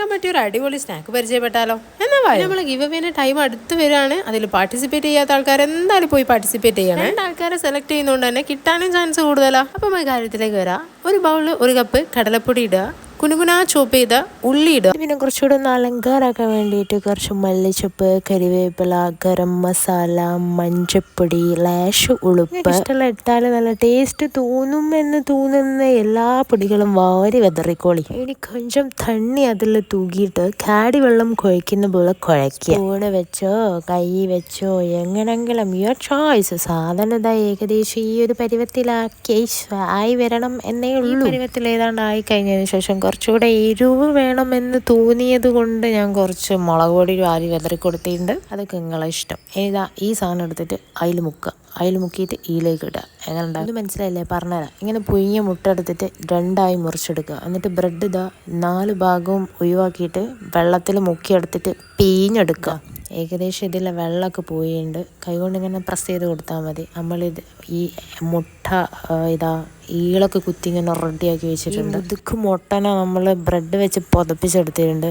ഉണ്ടാക്കാൻ പറ്റിയ ഒരു അടിപൊളി സ്നാക്ക് പരിചയപ്പെട്ടാലോ? എന്നാ നമ്മൾ ഗിവ് അവേന്റെ ടൈം അടുത്ത് വരികയാണ്. അതിൽ പാർട്ടിസിപ്പേറ്റ് ചെയ്യാത്ത ആൾക്കാർ എന്തായാലും പോയി പാർട്ടിസിപ്പേറ്റ് ചെയ്യണം. 2 ആൾക്കാരെ സെലക്ട് ചെയ്യുന്നതുകൊണ്ട് തന്നെ കിട്ടാനും ചാൻസ് കൂടുതലാണ്. അപ്പം ഈ കാര്യത്തിലേക്ക് വരാം. ഒരു ബൗളിൽ 1 കപ്പ് കടലപ്പൊടി ഇടുക, കുനുകുനാ ചോപ്പ് ചെയ്ത ഉള്ളി ഇടുക, പിന്നെ കുറച്ചുകൂടെ ഒന്ന് അലങ്കാരാക്കാൻ വേണ്ടിയിട്ട് കുറച്ച് മല്ലിച്ചപ്പ്, കരിവേപ്പില, ഗരം മസാല, മഞ്ഞപ്പൊടി, ലേശം ഉളുപ്പ്, ഇഷ്ടമുള്ള ഇട്ടാൽ നല്ല ടേസ്റ്റ് തോന്നുമെന്ന് തോന്നുന്ന എല്ലാ പൊടികളും വാരി വെതറിക്കോളി. ഇനി കൊഞ്ചം തണ്ണി അതിൽ തൂക്കിയിട്ട് കാടി വെള്ളം കുഴക്കുന്ന പോലെ കുഴയ്ക്കുക. സ്പൂണ് വെച്ചോ കൈ വെച്ചോ എങ്ങനെങ്കിലും യുവർ ചോയ്സ്. സാധനം ഇതാ ഏകദേശം ഈ ഒരു പരുവത്തിലാക്കി ആയി വരണം എന്നേ ഉള്ളൂ. പരുവത്തിൽ ഏതാണ്ട് ആയി കഴിഞ്ഞതിന് ശേഷം കുറച്ചുകൂടെ എരിവ് വേണമെന്ന് തോന്നിയത് കൊണ്ട് ഞാൻ കുറച്ച് മുളക് പൊടി വാരി വെതറി കൊടുത്തിട്ടുണ്ട്. അതൊക്കെ നിങ്ങളെ ഇഷ്ടം. ഏതാ ഈ സാധനം എടുത്തിട്ട് അതിൽ മുക്കുക. അതിൽ മുക്കിയിട്ട് ഇതിലേക്ക് ഇടുക. എങ്ങനെ ഉണ്ടാവും ഇത് മനസ്സിലായില്ലേ? പറഞ്ഞുതരാം. ഇങ്ങനെ പുഴുങ്ങിയ മുട്ട എടുത്തിട്ട് 2ആയി മുറിച്ചെടുക്കുക. എന്നിട്ട് ബ്രെഡ് ഇതാ 4 ഭാഗവും ഒഴിവാക്കിയിട്ട് വെള്ളത്തിൽ മുക്കിയെടുത്തിട്ട് പിഴിഞ്ഞെടുക്കുക. ഏകദേശം ഇതിലെ വെള്ളമൊക്കെ പോയിട്ടുണ്ട്. കൈകൊണ്ട് ഇങ്ങനെ പ്രസ് ചെയ്ത് കൊടുത്താൽ മതി. നമ്മളിത് ഈ മുട്ട ഇതാ ഈളൊക്കെ കുത്തി ഇങ്ങനെ റെഡിയാക്കി വെച്ചിട്ടുണ്ട്. ഇതൊക്കെ മുട്ടനെ നമ്മൾ ബ്രെഡ് വെച്ച് പുതപ്പിച്ചെടുത്തിട്ടുണ്ട്.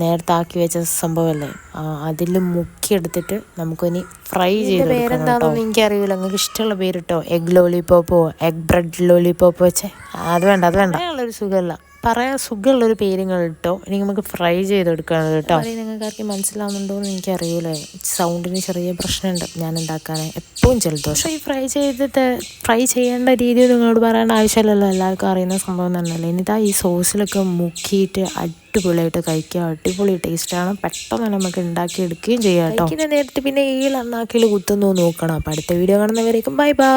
നേരത്തെ ആക്കി വെച്ച സംഭവമല്ലേ, അതിൽ മുക്കിയെടുത്തിട്ട് നമുക്കിനി ഫ്രൈ ചെയ്ത്. പേരെന്താണെന്ന് എനിക്കറിയില്ല, നിങ്ങൾക്ക് ഇഷ്ടമുള്ള പേരിട്ടോ. എഗ് ലോലിപോപ്പോ എഗ് ബ്രെഡ് ലോലിപോപ്പോ വെച്ചേ. അത് വേണ്ട ഒരു സുഖമല്ല, പറയാൻ സുഖമുള്ളൊരു പേരുകൾ ഇട്ടോ. ഇനി നമുക്ക് ഫ്രൈ ചെയ്തെടുക്കുകയാണ് കേട്ടോ. നിങ്ങൾക്ക് ആർക്കും മനസ്സിലാവുന്നുണ്ടോ എന്ന് എനിക്കറിയില്ല. സൗണ്ടിന് ചെറിയ പ്രശ്നമുണ്ട് ഞാൻ ഉണ്ടാക്കാൻ. എപ്പോഴും ജലദോഷം. ഈ ഫ്രൈ ചെയ്യേണ്ട രീതി നിങ്ങളോട് പറയേണ്ട ആവശ്യമില്ലല്ലോ, എല്ലാവർക്കും അറിയുന്ന സംഭവം തന്നെയല്ലേ. ഇനിതാ ഈ സോസിലൊക്കെ മുക്കിയിട്ട് അടിപൊളിയായിട്ട് കഴിക്കുക. അടിപൊളി ടേസ്റ്റാണ്. പെട്ടെന്ന് നമുക്ക് ഉണ്ടാക്കിയെടുക്കുകയും ചെയ്യാം കേട്ടോ. നേരത്തെ പിന്നെ ഈ എണ്ണാക്കിൽ കുത്തുന്നു നോക്കണം. അപ്പോൾ അടുത്ത വീഡിയോ കാണുന്നവരേക്കും ബൈ ബൈ.